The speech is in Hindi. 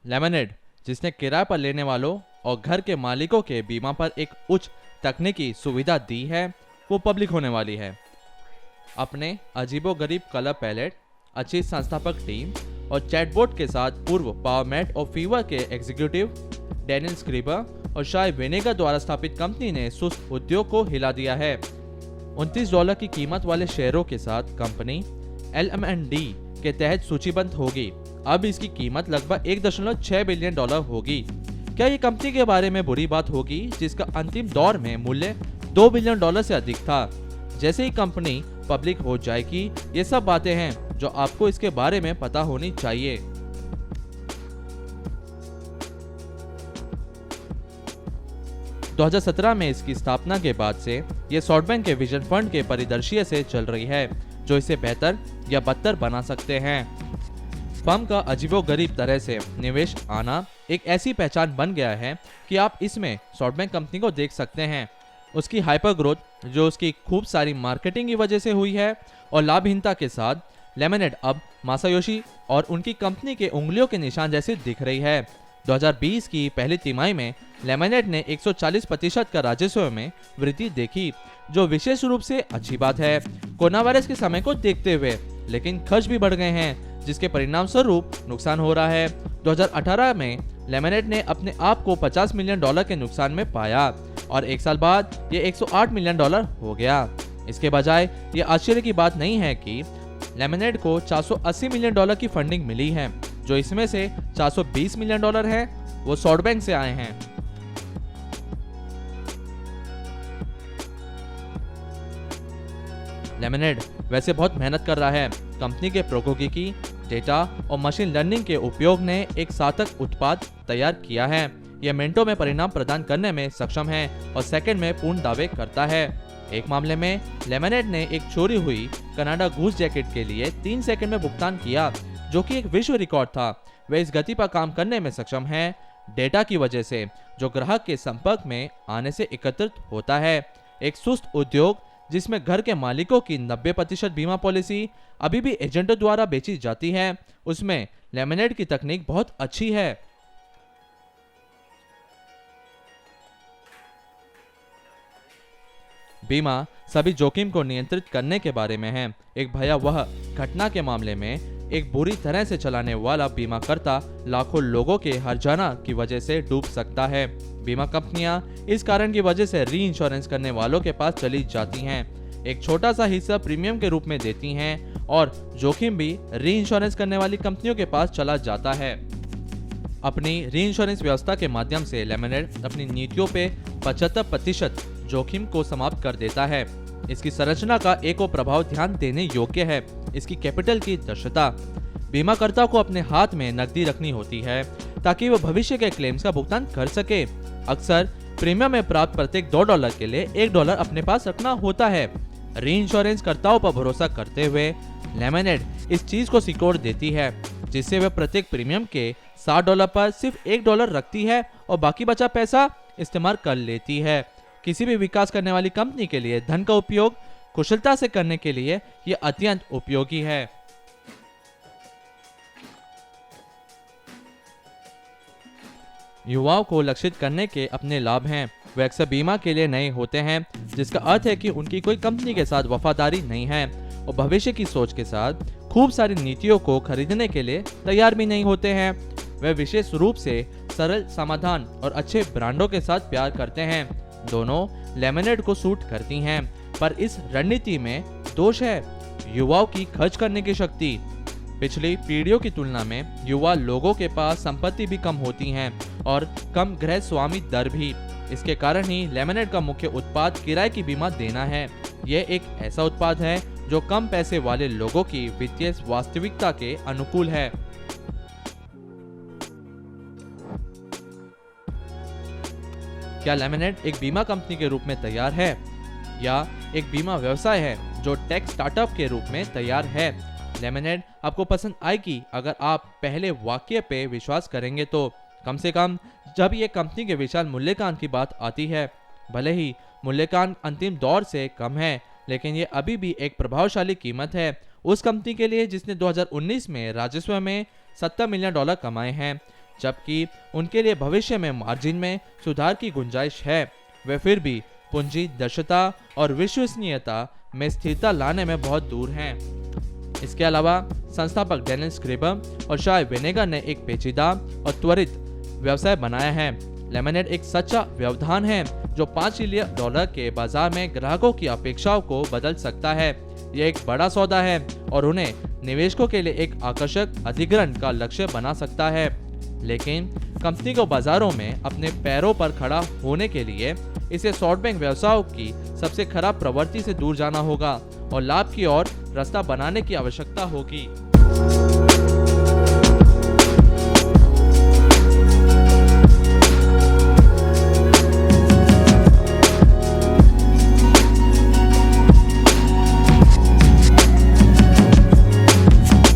लेमनेड, जिसने किराए पर लेने वालों और घर के मालिकों के बीमा पर एक उच्च तकनीकी सुविधा दी है, वो पब्लिक होने वाली है। अपने अजीबोगरीब कलर पैलेट, अच्छी संस्थापक टीम और चैटबॉट के साथ पूर्व पावरमेट और फीवर के एग्जीक्यूटिव डैनियल स्क्रीबर और शाय वेनेगर द्वारा स्थापित कंपनी ने सुस्त उद्योग को हिला दिया है। $29 की कीमत वाले शेयरों के साथ कंपनी LMND के तहत सूचीबद्ध होगी। अब इसकी कीमत लगभग $1.6 बिलियन होगी। क्या ये कंपनी के बारे में बुरी बात होगी जिसका अंतिम दौर में मूल्य $2 बिलियन से अधिक था? जैसे ही कंपनी पब्लिक हो जाएगी, ये सब बातें हैं जो आपको इसके बारे में पता होनी चाहिए। – 2017 में इसकी स्थापना के बाद से ये सॉफ्टबैंक के विजन फंड के परिदृश्य से चल रही है, जो इसे बेहतर या बदतर बना सकते हैं। फर्म का अजीबोगरीब तरह से निवेश आना एक ऐसी पहचान बन गया है कि आप इसमें सॉफ्टबैंक कंपनी को देख सकते हैं। उसकी हाइपर ग्रोथ, जो उसकी खूब सारी मार्केटिंग की वजह से हुई है, और लाभहीनता के साथ लेमनेड अब मासायोशी और उनकी कंपनी के उंगलियों के निशान जैसी दिख रही है। 2020 की पहली तिमाही में लेमनेड ने 140% का राजस्व में वृद्धि देखी, जो विशेष रूप से अच्छी बात है कोरोना वायरस के समय को देखते हुए। लेकिन खर्च भी बढ़ गए हैं, जिसके परिणाम स्वरूप नुकसान हो रहा है। 2018 में लेमनेड ने अपने आप को $50 मिलियन के नुकसान में पाया और एक साल बाद ये $108 मिलियन हो गया। इसके बजाय ये आश्चर्य की बात नहीं है कि लेमनेड को $480 मिलियन की फंडिंग मिली है, जो इसमें से $420 मिलियन है वो सॉफ्टबैंक से आए हैं। लेमनेड वैसे बहुत मेहनत कर रहा है। कंपनी के प्रौद्योगिकी, डेटा और मशीन लर्निंग के उपयोग ने एक सार्थक उत्पाद तैयार किया है। यह मिनटों में परिणाम प्रदान करने में सक्षम है और सेकंड में पूर्ण दावे करता है। एक मामले में लेमनेड ने एक चोरी हुई कनाडा गूस जैकेट के लिए 3 सेकंड में भुगतान किया, जो कि एक विश्व रिकॉर्ड था। वे इस गति पर काम करने में सक्षम है डेटा की वजह से, जो ग्राहक के संपर्क में आने से एकत्रित होता है। एक सुस्त उद्योग जिसमें घर के मालिकों की 90% बीमा पॉलिसी अभी भी एजेंटों द्वारा बेची जाती है, उसमें लेमनेड की तकनीक बहुत अच्छी है। बीमा सभी जोखिम को नियंत्रित करने के बारे में है। एक भयावह घटना के मामले में एक बुरी तरह से चलाने वाला बीमाकर्ता लाखों लोगों के हर्जाना की वजह से डूब सकता है। बीमा कंपनियां इस कारण की वजह से री इंश्योरेंस करने वालों के पास चली जाती हैं। एक छोटा सा हिस्सा प्रीमियम के रूप में देती हैं और जोखिम भी री इंश्योरेंस करने वाली कंपनियों के पास चला जाता है। अपनी री इंश्योरेंस व्यवस्था के माध्यम से लेमनेड अपनी नीतियों पे 75% जोखिम को समाप्त कर देता है। इसकी संरचना का एक और प्रभाव ध्यान देने योग्य है, इसकी कैपिटल की दक्षता। बीमाकर्ता को अपने हाथ में नकदी रखनी होती है ताकि वह भविष्य के क्लेम्स का भुगतान कर सके। अक्सर प्रीमियम में प्राप्त प्रत्येक $2 के लिए $1 अपने पास रखना होता है। री इंश्योरेंस कर्ताओं पर भरोसा करते हुए लेमनेड इस चीज को सिक्योर देती है, जिससे वह प्रत्येक प्रीमियम के $60 पर सिर्फ $1 रखती है और बाकी बचा पैसा इस्तेमाल कर लेती है। किसी भी विकास करने वाली कंपनी के लिए धन का उपयोग कुशलता से करने के लिए यह अत्यंत उपयोगी है। युवाओं को लक्षित करने के अपने लाभ हैं। वे अक्सर बीमा के लिए नए होते हैं, जिसका अर्थ है कि उनकी कोई कंपनी के साथ वफादारी नहीं है और भविष्य की सोच के साथ खूब सारी नीतियों को खरीदने के लिए तैयार भी नहीं होते हैं। वे विशेष रूप से सरल समाधान और अच्छे ब्रांडों के साथ प्यार करते हैं। दोनों लेमनेड को सूट करती हैं, पर इस रणनीति में दोष है युवाओं की खर्च करने की शक्ति। पिछली पीढ़ियों की तुलना में युवा लोगों के पास संपत्ति भी कम होती हैं और कम गृह स्वामी दर भी। इसके कारण ही लेमनेड का मुख्य उत्पाद किराए की बीमा देना है। यह एक ऐसा उत्पाद है जो कम पैसे वाले लोगों की वित्तीय वास्तविकता के अनुकूल है। क्या लेमनेड एक बीमा कंपनी के रूप में तैयार है या एक बीमा व्यवसाय है जो टेक स्टार्टअप के रूप में तैयार है? लेमनेड आपको पसंद आएगी अगर आप पहले वाक्य पे विश्वास करेंगे तो। कम से कम जब ये कंपनी के विशाल मूल्यांकन की बात आती है। भले ही मूल्यांकन अंतिम दौर से कम है, लेकिन ये अभी भी एक प्रभावशाली कीमत है उस कंपनी के लिए जिसने 2019 में राजस्व में $70 मिलियन कमाए हैं। जबकि उनके लिए भविष्य में मार्जिन में सुधार की गुंजाइश है, वे फिर भी पूंजी दक्षता और विश्वसनीयता में स्थिरता लाने में बहुत दूर हैं। इसके अलावा संस्थापक डेनियल स्क्रिबर और शाय विनेगर ने एक पेचीदा और त्वरित व्यवसाय बनाया है। लेमनेड एक सच्चा व्यवधान है जो $5 ट्रिलियन के बाजार में ग्राहकों की अपेक्षाओं को बदल सकता है। यह एक बड़ा सौदा है और उन्हें निवेशकों के लिए एक आकर्षक अधिग्रहण का लक्ष्य बना सकता है, लेकिन कंपनी को बाजारों में अपने पैरों पर खड़ा होने के लिए इसे सॉफ्ट बैंक व्यवसायों की सबसे खराब प्रवृत्ति से दूर जाना होगा और लाभ की ओर रास्ता बनाने की आवश्यकता होगी।